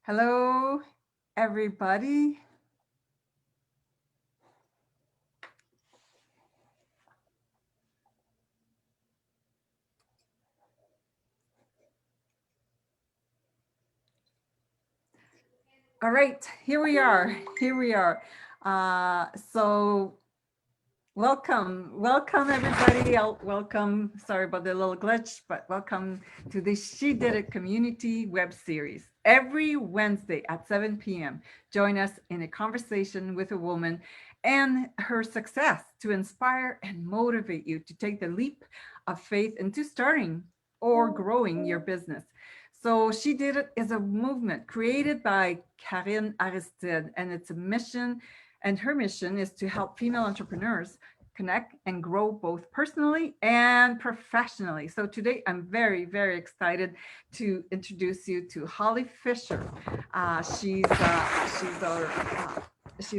Hello, everybody. All right, here we are. Here we are. So welcome everybody. Welcome. Sorry about the little glitch, but welcome to the She Did It community web series. Every Wednesday at 7 p.m., join us in a conversation with a woman and her success to inspire and motivate you to take the leap of faith into starting or growing your business. So She Did It is a movement created by Karine Aristide, and it's a mission, and her mission is to help female entrepreneurs connect and grow both personally and professionally. So today I'm very, very excited to introduce you to Holly Fisher. She's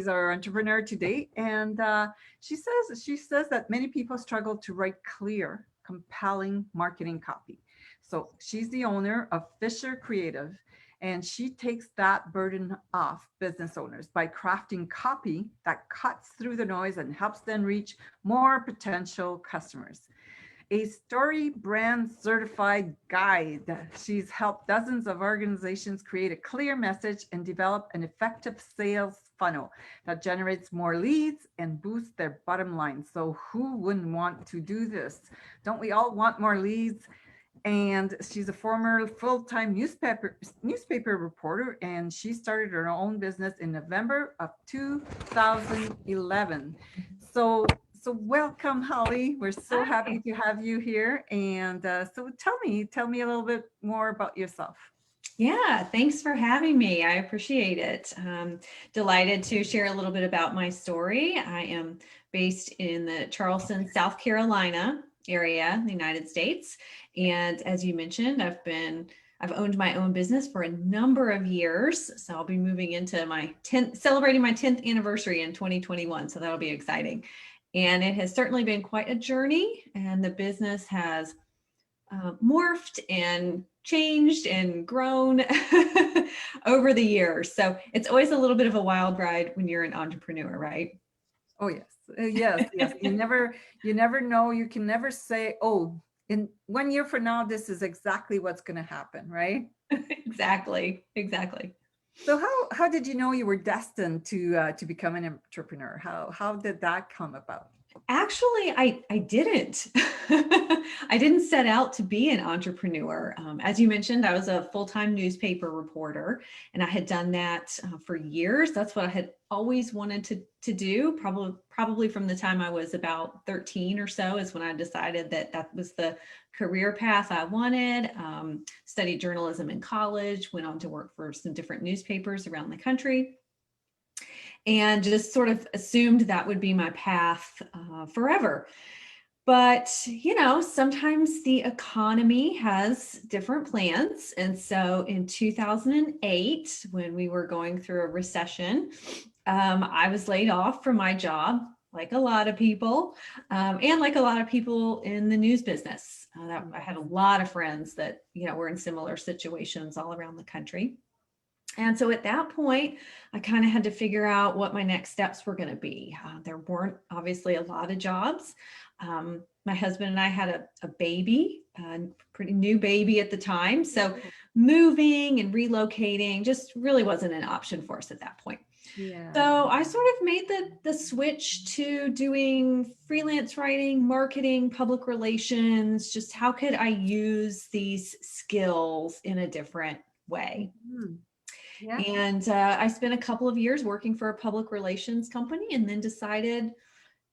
our entrepreneur today, and she says that many people struggle to write clear, compelling marketing copy. So she's the owner of Fisher Creative, and she takes that burden off business owners by crafting copy that cuts through the noise and helps them reach more potential customers. A StoryBrand Certified guide. She's helped dozens of organizations create a clear message and develop an effective sales funnel that generates more leads and boosts their bottom line. So who wouldn't want to do this? Don't we all want more leads? And she's a former full-time newspaper reporter, and she started her own business in November of 2011. So welcome, Holly. We're so happy to have you here. And so tell me a little bit more about yourself. Yeah, thanks for having me. I appreciate it. Delighted to share a little bit about my story. I am based in the Charleston, South Carolina area in the United States. And as you mentioned, I've owned my own business for a number of years. So I'll be moving into celebrating my 10th anniversary in 2021. So that'll be exciting. And it has certainly been quite a journey, and the business has morphed and changed and grown over the years. So it's always a little bit of a wild ride when you're an entrepreneur, right? Oh yes, yes. You never know. You can never say, "Oh, in 1 year from now, this is exactly what's going to happen," right? Exactly. So how did you know you were destined to become an entrepreneur? How did that come about? Actually, I didn't. I didn't set out to be an entrepreneur. As you mentioned, I was a full-time newspaper reporter, and I had done that for years. That's what I had always wanted to do. Probably from the time I was about 13 or so is when I decided that was the career path I wanted. Studied journalism in college, went on to work for some different newspapers around the country, and just sort of assumed that would be my path forever. But, sometimes the economy has different plans. And so in 2008, when we were going through a recession, I was laid off from my job, like a lot of people, and like a lot of people in the news business. I had a lot of friends that, were in similar situations all around the country. And so at that point, I kind of had to figure out what my next steps were going to be. There weren't obviously a lot of jobs. My husband and I had a baby, a pretty new baby at the time. So moving and relocating just really wasn't an option for us at that point. Yeah. So I sort of made the switch to doing freelance writing, marketing, public relations. Just how could I use these skills in a different way? Mhm. Yeah. And I spent a couple of years working for a public relations company, and then decided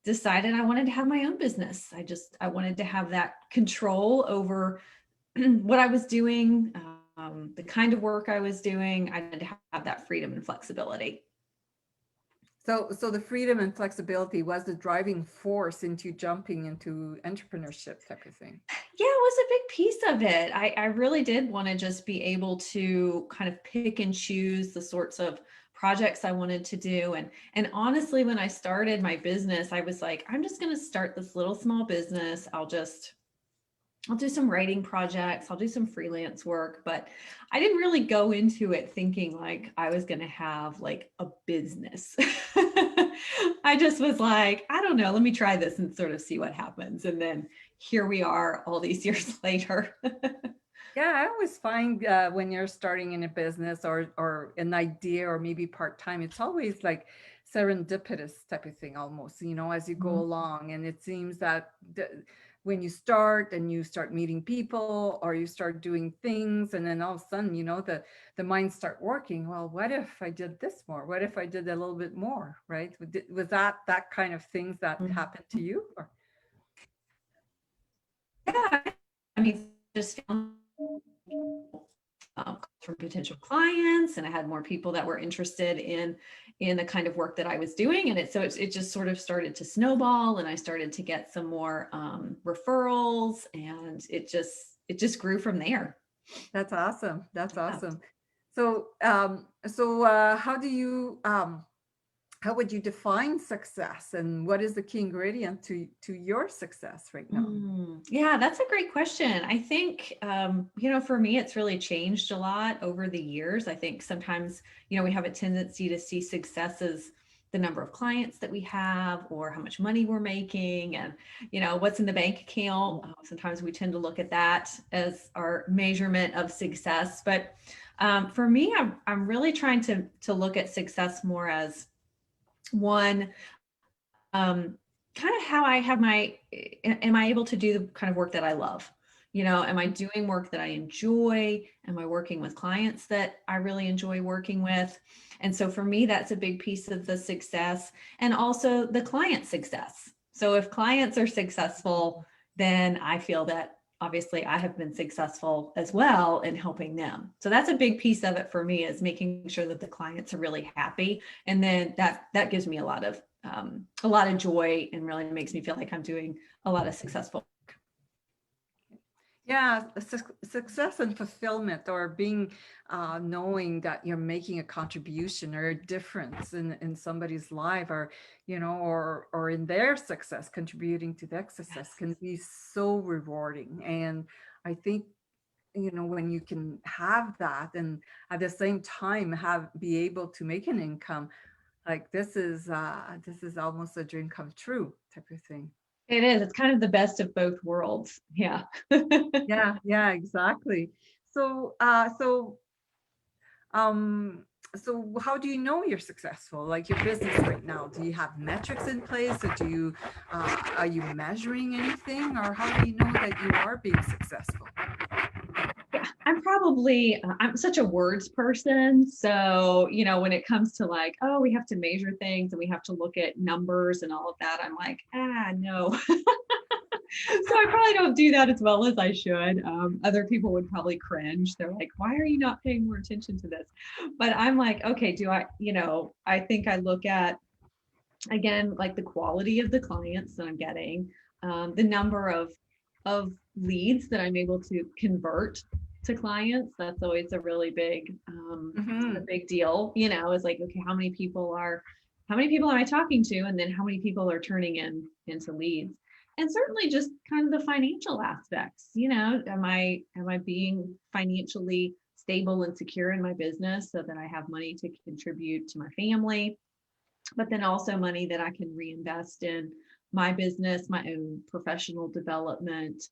I wanted to have my own business. I wanted to have that control over what I was doing, the kind of work I was doing. I wanted to have that freedom and flexibility. So the freedom and flexibility was the driving force into jumping into entrepreneurship type of thing. Yeah, it was a big piece of it. I really did want to just be able to kind of pick and choose the sorts of projects I wanted to do. And honestly, when I started my business, I was like, I'm just going to start this little small business. I'll do some writing projects, I'll do some freelance work, but I didn't really go into it thinking like I was going to have like a business. I just was like, I don't know, let me try this and sort of see what happens. And then here we are all these years later. Yeah, I always find when you're starting in a business or an idea or maybe part-time, it's always like serendipitous type of thing almost, as you go Mhm. along. And it seems that when you start and you start meeting people or you start doing things, and then all of a sudden, the minds start working. Well, what if I did this more? What if I did a little bit more, right? Was that kind of things that happened to you? Or? Yeah, I mean, just found from potential clients, and I had more people that were interested in the kind of work that I was doing, and it just sort of started to snowball, and I started to get some more referrals, and it just grew from there. That's awesome. That's Yeah. awesome. So, how do you, how would you define success, and what is the key ingredient to your success right now? Yeah, that's a great question. I think, for me, it's really changed a lot over the years. I think sometimes, we have a tendency to see success as the number of clients that we have or how much money we're making and, what's in the bank account. Sometimes we tend to look at that as our measurement of success. But for me, I'm really trying to look at success more as one, kind of how I have am I able to do the kind of work that I love? Am I doing work that I enjoy? Am I working with clients that I really enjoy working with? And so for me, that's a big piece of the success, and also the client success. So if clients are successful, then I feel that obviously I have been successful as well in helping them. So that's a big piece of it for me, is making sure that the clients are really happy. And then that gives me a lot of joy, and really makes me feel like I'm doing a lot of successful. Yeah, success and fulfillment, or being, knowing that you're making a contribution or a difference in somebody's life, or or in their success, contributing to their success, Yes. can be so rewarding. And I think, when you can have that and at the same time be able to make an income, like this is almost a dream come true type of thing. It is. It's kind of the best of both worlds. Yeah. Yeah, yeah, exactly. So, um, so how do you know you're successful? Like your business right now, do you have metrics in place, or are you measuring anything, or how do you know that you are being successful? Yeah, I'm such a words person. So, when it comes to like, oh, we have to measure things and we have to look at numbers and all of that, I'm like, no. So I probably don't do that as well as I should. Other people would probably cringe. They're like, why are you not paying more attention to this? But I'm like, okay, I think I look at, again, like the quality of the clients that I'm getting, the number of leads that I'm able to convert to clients. That's always a Hmm. big deal, is like, okay, how many people am I talking to? And then how many people are turning into leads? And certainly just kind of the financial aspects, am I being financially stable and secure in my business so that I have money to contribute to my family, but then also money that I can reinvest in my business, my own professional development,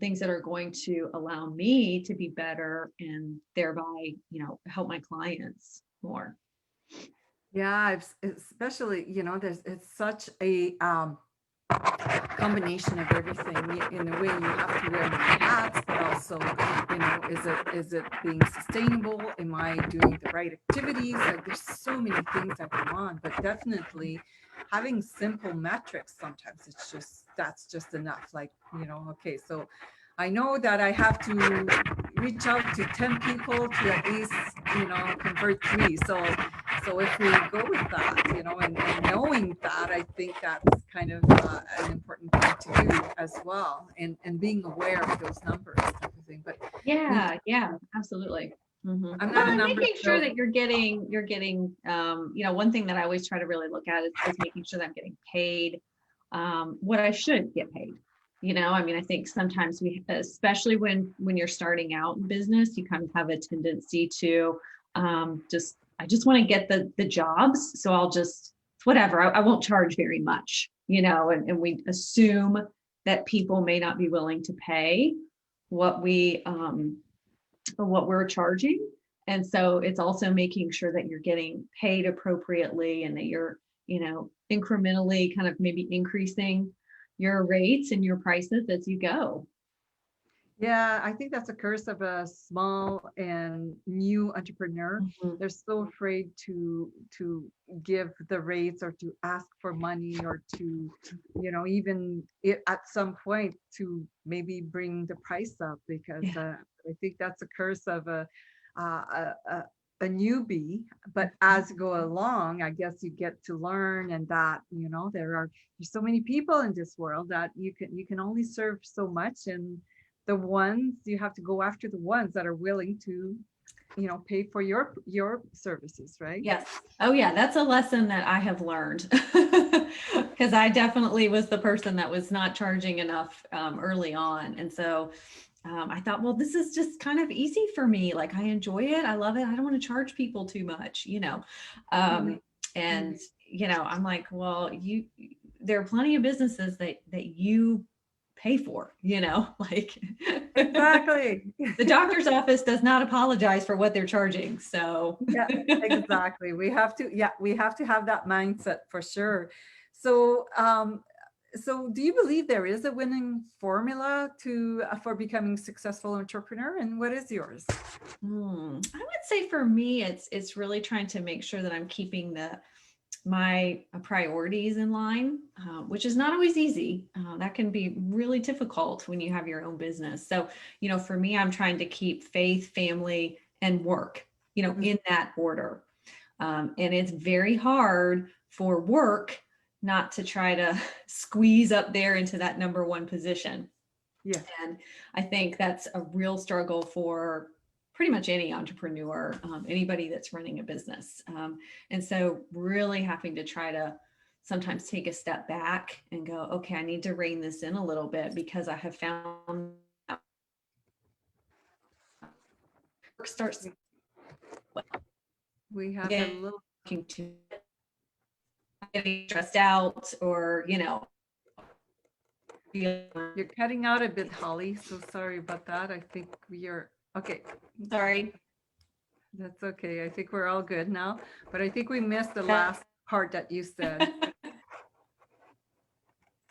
things that are going to allow me to be better and thereby, help my clients more. Yeah, especially, it's such a combination of everything. In a way, you have to wear many hats, but also, is it being sustainable? Am I doing the right activities? Like there's so many things that go on, but definitely having simple metrics, sometimes that's just enough. Like, okay, so I know that I have to reach out to 10 people to at least, convert 3. So if we go with that, and knowing that, I think that's kind of an important thing to do as well, and being aware of those numbers type of thing. But me, Yeah, absolutely. I'm Well, not a and numbers making sure girl. that you're getting, one thing that I always try to really look at is making sure that I'm getting paid what I should get paid. I mean, I think sometimes especially when you're starting out in business, you kind of have a tendency to I just want to get the jobs. So I'll just, whatever, I won't charge very much, and we assume that people may not be willing to pay what we're charging. And so it's also making sure that you're getting paid appropriately and that you're, incrementally kind of maybe increasing your rates and your prices as you go. Yeah, I think that's a curse of a small and new entrepreneur. Mhm. They're so afraid to give the rates or to ask for money or to, even at some point to maybe bring the price up because Yeah. I think that's a curse of a, a, a a newbie. But as you go along, I guess you get to learn and that, there's so many people in this world that you can only serve so much, and the ones you have to go after, the ones that are willing to pay for your services, right? Yes. Oh, yeah. That's a lesson that I have learned because I definitely was the person that was not charging enough early on. And so I thought, well, this is just kind of easy for me. Like, I enjoy it. I love it. I don't want to charge people too much. Mhm, Um, mhm. and, I'm like, well, there are plenty of businesses that you pay for, like Exactly. the doctor's office does not apologize for what they're charging. So Yeah, exactly. We have to have that mindset for sure. So do you believe there is a winning formula for becoming a successful entrepreneur, and what is yours? I would say for me, it's really trying to make sure that I'm keeping my priorities in line, which is not always easy. That can be really difficult when you have your own business. So, for me, I'm trying to keep faith, family, and work, Mhm. in that order. And it's very hard for work not to try to squeeze up there into that number one position. Yes. And I think that's a real struggle for pretty much any entrepreneur, anybody that's running a business. And so, really having to try to sometimes take a step back and go, okay, I need to rein this in a little bit because I have found that work starts We have a little, getting to getting stressed out or, feeling, you're cutting out a bit, Holly. So sorry about that. I think you're okay. sorry. That's okay. I think we're all good now, but I think we missed the last part that you said.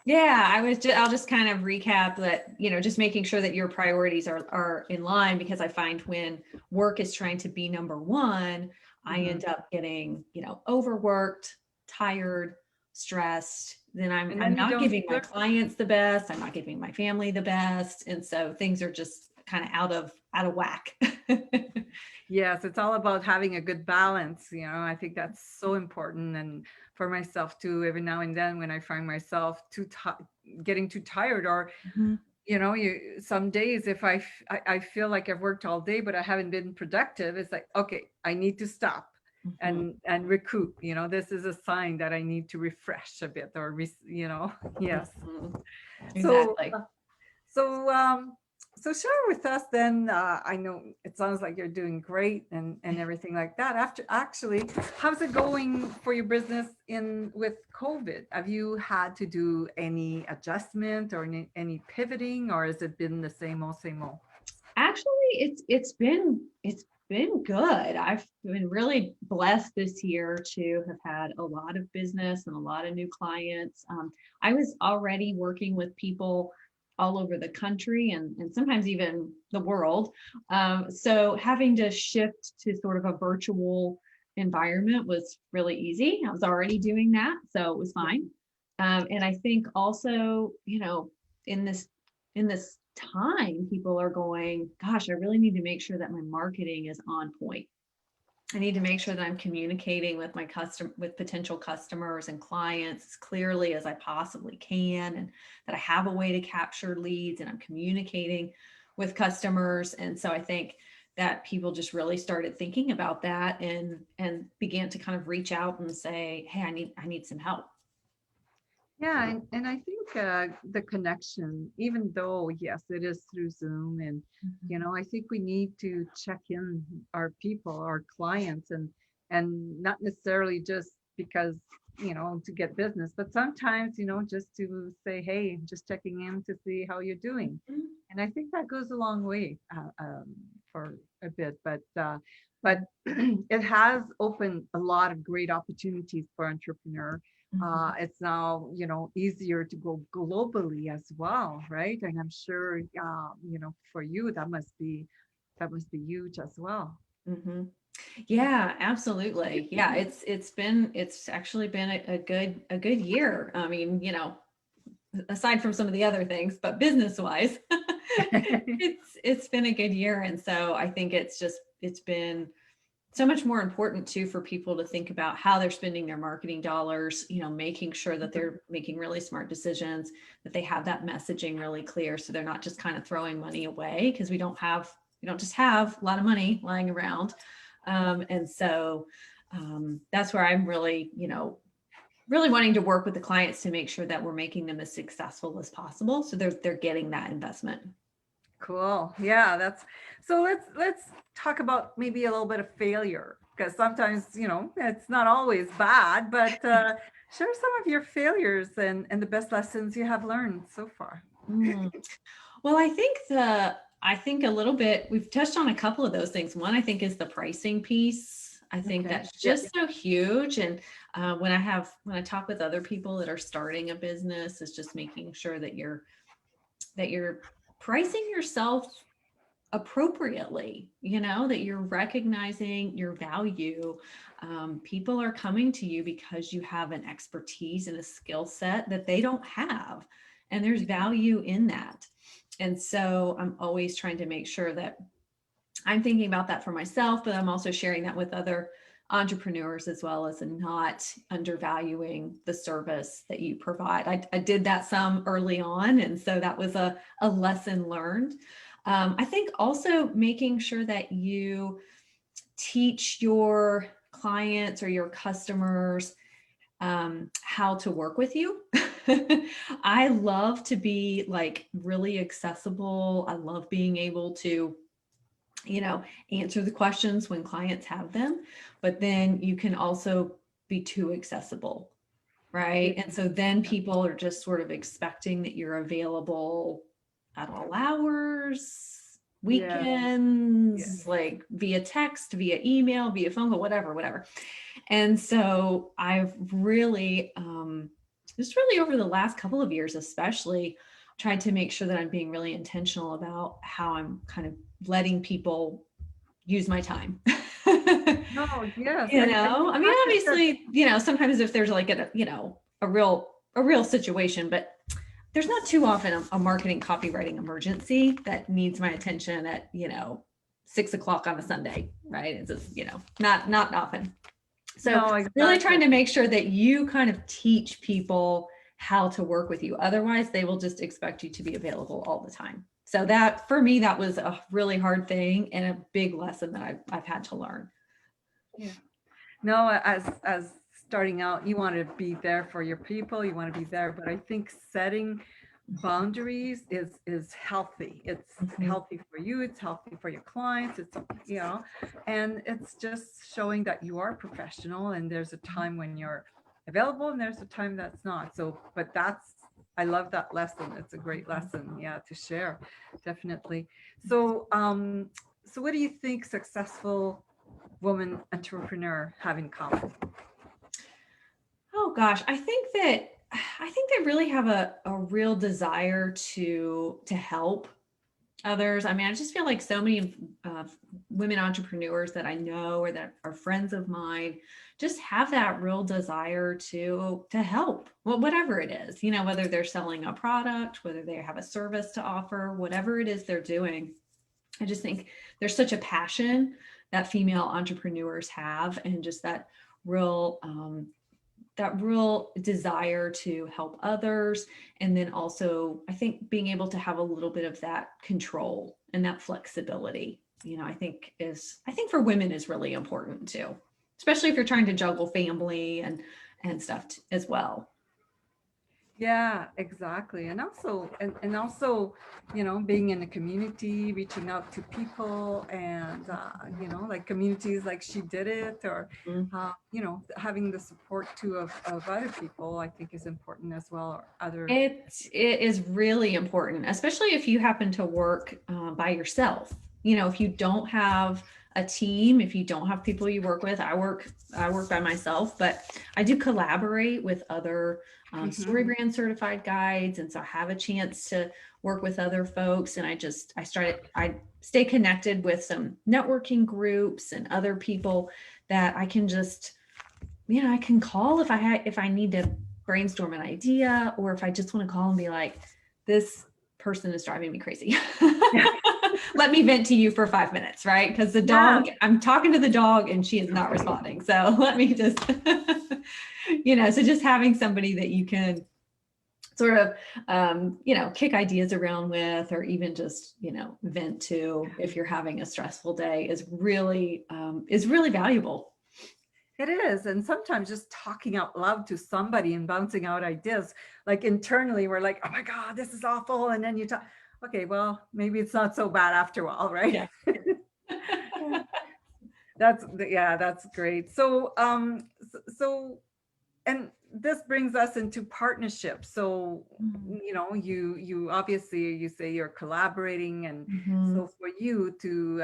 Yeah, I'll just kind of recap that, just making sure that your priorities are in line because I find when work is trying to be number one, I Mhm. end up getting, overworked, tired, stressed. Then And I'm then you not don't giving my serve. clients the best, I'm not giving my family the best. And so things are just kind of out of whack. Yes, it's all about having a good balance. I think that's so important. And for myself too, every now and then when I find myself getting too tired, or, Mhm. some days if I feel like I've worked all day, but I haven't been productive, it's like, okay, I need to stop Mhm. and recoup. This is a sign that I need to refresh a bit yes. Mhm. So Exactly. so share with us then. I know it sounds like you're doing great and everything like that. After actually, how's it going for your business in with COVID? Have you had to do any adjustment or any pivoting, or has it been the same old, same old? Actually, it's been good. I've been really blessed this year to have had a lot of business and a lot of new clients. I was already working with people all over the country and sometimes even the world. So having to shift to sort of a virtual environment was really easy. I was already doing that, so it was Yeah. fine. And I think also, in this time, people are going, gosh, I really need to make sure that my marketing is on point. I need to make sure that I'm communicating with with potential customers and clients as clearly as I possibly can, and that I have a way to capture leads and I'm communicating with customers. And so I think that people just really started thinking about that and began to kind of reach out and say, hey, I need some help. Yeah, and I think the connection, even though yes, it is through Zoom, and Mhm. I think we need to check in our people, our clients, and not necessarily just because to get business, but sometimes just to say, hey, just checking in to see how you're doing, and I think that goes a long way for a bit, but it has opened a lot of great opportunities for entrepreneurs. Mhm. It's now easier to go globally as well, right? And I'm sure for you that must be huge as well. Mhm. Yeah, absolutely. Yeah, it's actually been a good year. I mean, aside from some of the other things, but business wise, it's been a good year. And so I think it's been so much more important too for people to think about how they're spending their marketing dollars, making sure that they're making really smart decisions, that they have that messaging really clear so they're not just kind of throwing money away because we don't just have a lot of money lying around. And so that's where I'm really, really wanting to work with the clients to make sure that we're making them as successful as possible. So they're getting that investment. Cool. Yeah, that's so let's talk about maybe a little bit of failure because sometimes, it's not always bad, but share some of your failures and the best lessons you have learned so far. Mm. Well, I think a little bit, we've touched on a couple of those things. One, I think, is the pricing piece. I think Okay. that's Yeah. just so huge. And when I talk with other people that are starting a business, is just making sure that you're pricing yourself appropriately, that you're recognizing your value. People are coming to you because you have an expertise and a skill set that they don't have. And there's value in that. And so I'm always trying to make sure that I'm thinking about that for myself, but I'm also sharing that with other entrepreneurs as well as not undervaluing the service that you provide. I did that some early on. And so that was a lesson learned. I think also making sure that you teach your clients or your customers how to work with you. I love to be like really accessible. I love being able to answer the questions when clients have them, but then you can also be too accessible, Yeah. right? And so then people are just sort of expecting that you're available at all hours, Yeah. Yeah. weekends, like via text, via email, via phone call, whatever. And so I've really, just really over the last couple of years, especially tried to make sure that I'm being really intentional about how I'm kind of letting people use my time. No, yes. And I mean, not just that. obviously, sometimes if there's like a real situation, but there's not too often a marketing copywriting emergency that needs my attention at 6 o'clock on a Sunday, right? It's just not often. So No, really exactly. trying to make sure that you kind of teach people how to work with you. Otherwise, they will just expect you to be available all the time. So that for me, that was a really hard thing and a big lesson that I've had to learn. Yeah. No, as starting out, you want to be there for your people, you want to be there, but I think setting boundaries is healthy. It's Mhm. healthy for you, it's healthy for your clients, and it's just showing that you are professional and there's a time when you're available and there's a time that's not. So, but I love that lesson. It's a great lesson, yeah, to share. Definitely. So what do you think successful woman entrepreneur have in common? Oh gosh, I think they really have a real desire to help others. I mean, I just feel like so many women entrepreneurs that I know or that are friends of mine just have that real desire to help, well, whatever it is, whether they're selling a product, whether they have a service to offer, whatever it is they're doing. I just think there's such a passion that female entrepreneurs have, and just real that real desire to help others. And then also, I think being able to have a little bit of that control and that flexibility, I think for women is really important too, especially if you're trying to juggle family and stuff as well. Yeah, exactly. And also, being in a community, reaching out to people and, like communities like she did it, or, having the support too of other people, I think is important as well, or other. It is really important, especially if you happen to work by yourself. If you don't have a team, if you don't have people you work with, I work by myself, but I do collaborate with other Mhm. StoryBrand certified guides, and so I have a chance to work with other folks. And I stay connected with some networking groups and other people that I can just I can call if I need to brainstorm an idea, or if I just want to call and be like, this person is driving me crazy. Yeah. Let me vent to you for 5 minutes, right? Because Yeah. I'm talking to the dog and she is not responding. So let me just, so just having somebody that you can sort of, kick ideas around with, or even just, vent to if you're having a stressful day is really valuable. It is. And sometimes just talking out loud to somebody and bouncing out ideas, like internally, we're like, oh my God, this is awful. And then you talk, okay, well, maybe it's not so bad after all, right? Yeah. Yeah, that's great. So, and this brings us into partnerships. So, you obviously, you say you're collaborating, and Mhm. so for you to,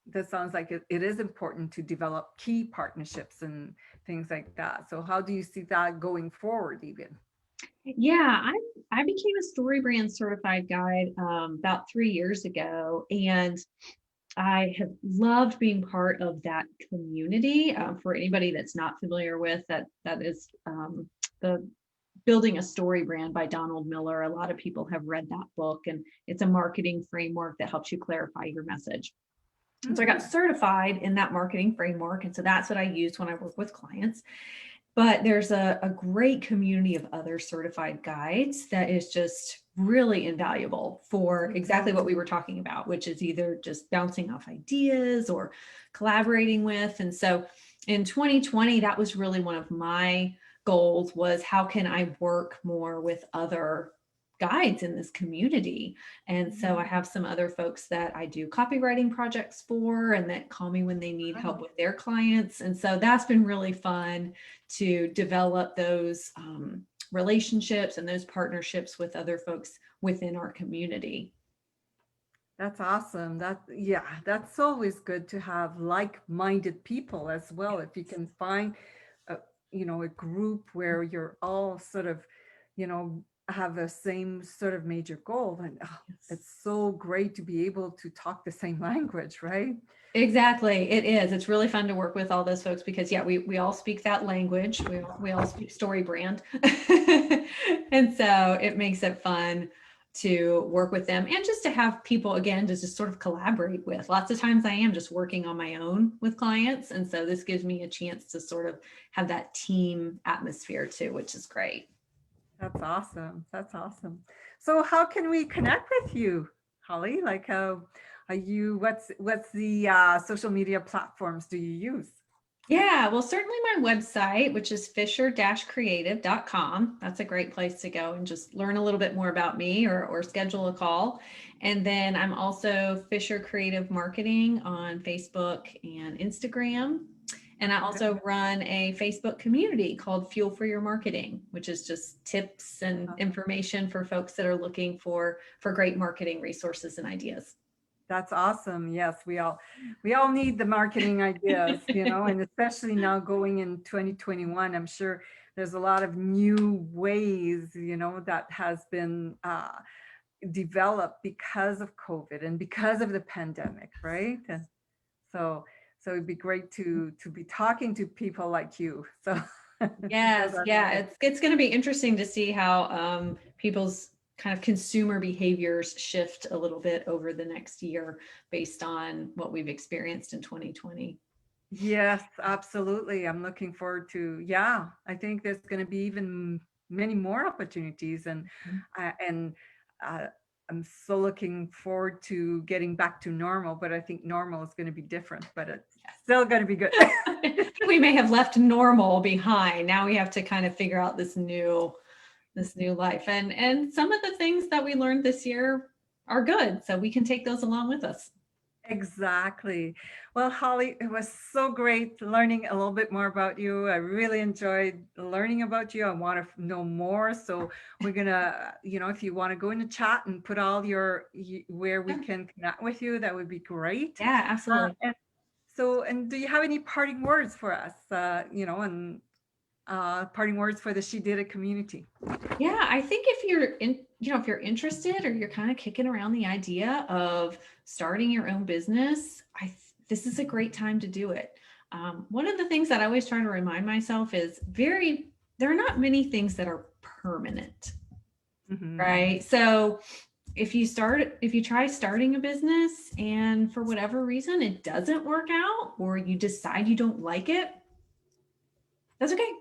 this sounds like it is important to develop key partnerships and things like that. So how do you see that going forward even? Yeah, I became a StoryBrand certified guide about 3 years ago, and I have loved being part of that community. For anybody that's not familiar with that, that is the Building a Story Brand by Donald Miller. A lot of people have read that book, and it's a marketing framework that helps you clarify your message. And so I got Mm, certified in that marketing framework, and so that's what I use when I work with clients. But there's a great community of other certified guides that is just really invaluable for exactly what we were talking about, which is either just bouncing off ideas or collaborating with. And so in 2020, that was really one of my goals, was how can I work more with other guides in this community. And so I have some other folks that I do copywriting projects for, and that call me when they need help wow. with their clients. And so that's been really fun to develop those relationships and those partnerships with other folks within our community. That's awesome. Yeah, that's always good to have like-minded people as well. If you can find a, a group where you're all sort of, have the same sort of major goal, and Yes. it's so great to be able to talk the same language, right? Exactly. It is. It's really fun to work with all those folks because yeah, we all speak that language. We all speak story brand. And so it makes it fun to work with them, and just to have people again to just sort of collaborate with. Lots of times I am just working on my own with clients. And so this gives me a chance to sort of have that team atmosphere too, which is great. That's awesome. That's awesome. So how can we connect with you, Holly? Like, are you, what's the social media platforms do you use? Yeah, well, certainly my website, which is fisher-creative.com. That's a great place to go and just learn a little bit more about me, or schedule a call. And then I'm also Fisher Creative Marketing on Facebook and Instagram. And I Okay. also run a Facebook community called Fuel for Your Marketing, which is just tips and information for folks that are looking for great marketing resources and ideas. That's awesome. Yes, we all need the marketing ideas, and especially now going in 2021, I'm sure there's a lot of new ways, that has been developed because of COVID and because of the pandemic, right? And so it'd be great to be talking to people like you. So those Yes, are yeah, nice. it's going to be interesting to see how people's kind of consumer behaviors shift a little bit over the next year based on what we've experienced in 2020. Yes, absolutely. I'm looking forward to, yeah, I think there's going to be even many more opportunities, and uh, I'm so looking forward to getting back to normal, but I think normal is going to be different, but it's still going to be good. We may have left normal behind. Now we have to kind of figure out this this new life. And some of the things that we learned this year are good. So we can take those along with us. Exactly. Well, Holly, it was so great learning a little bit more about you. I really enjoyed learning about you. I want to know more. So we're gonna, if you want to go in the chat and put all where we Yeah, can connect with you, that would be great. yeah, Uh, absolutely. and and do you have any parting words for us? And parting words for the She Did It community. Yeah, I think if you're if you're interested or you're kind of kicking around the idea of starting your own business, this is a great time to do it. One of the things that I always try to remind myself is there are not many things that are permanent, Mhm. right? So if you try starting a business and for whatever reason it doesn't work out or you decide you don't like it, that's okay.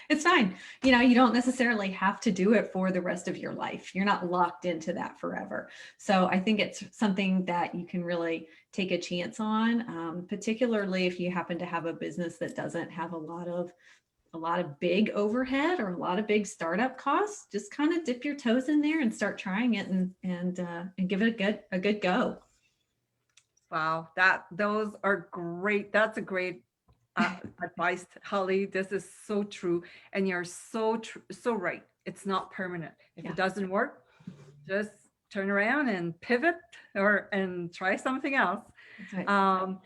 It's fine. You don't necessarily have to do it for the rest of your life. You're not locked into that forever. So I think it's something that you can really take a chance on, particularly if you happen to have a business that doesn't have a lot of big overhead or a lot of big startup costs. Just kind of dip your toes in there and start trying it and give it a good go. Wow, those are great. That's a great advice, Holly. This is so true, and you're so right. It's not permanent. If Yeah, it doesn't work, just turn around and pivot and try something else. that's right. Um,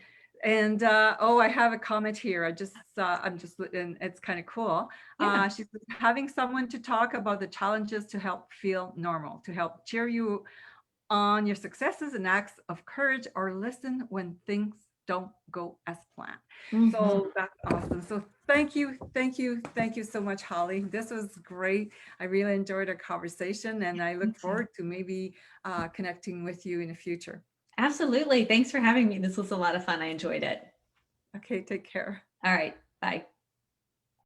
and I have a comment here. I'm just, and it's kind of cool. Yeah. She's having someone to talk about the challenges to help feel normal, to help cheer you on your successes and acts of courage, or listen when things don't go as planned. Mhm. So that's awesome. So thank you so much, Holly. This was great. I really enjoyed our conversation, and I Me look too. forward to maybe connecting with you in the future. Absolutely. Thanks for having me. This was a lot of fun. I enjoyed it. Okay, take care. All right. Bye.